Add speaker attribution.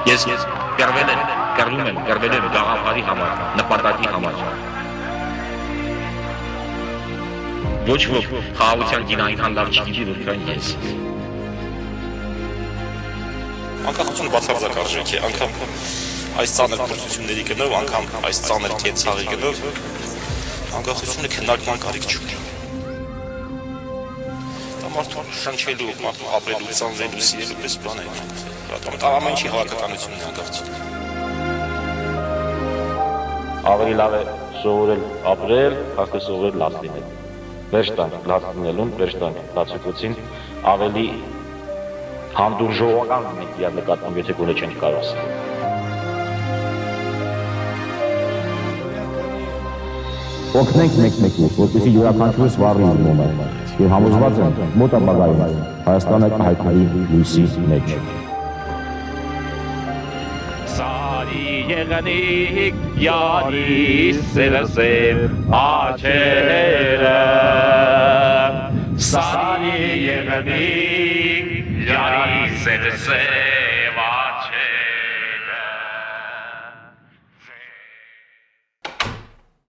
Speaker 1: Ես կռվել եմ գաղափարի համար, նպատակի համար։ Ոչ ոք խաղաղության դին այնքան լավ չգիտի, որքան ես։
Speaker 2: Անկախությունը բացարձակ արժեք է, անգամ այս ծանր փորձությունների գնով, անգամ այս ծանր կենցաղի գնով, անկախությունը քննարկման կարիք չունի։ Դա մարդու շնչելու, մարդու ապրելու, ծանրելու, սիրելու պես բան է։ Ամեն ինչի հավաքականությունն է անկախություն։
Speaker 3: Ավելի լավ է սովորել ապրել, քան սովորել լաց լինել։ Վերջ տանք լաց լինելուն, վերջ տանք լացուկոցին, ավելի հանդուրժողական մենք իրար նկատմամբ, եթե գոնե չենք կարող սիրել։
Speaker 4: Օգնենք մեկ-մեկի, որպեսզի յուրաքանչյուրս վառի իր մոմը, եւ համոզված եմ, մոտ ապագայում Հայաստանը կհայտնվի լույսի մեջ։
Speaker 5: Սարի եղանիկ, յարի սերասեր աչերը, Սարի եղանիկ, յարի սերասեր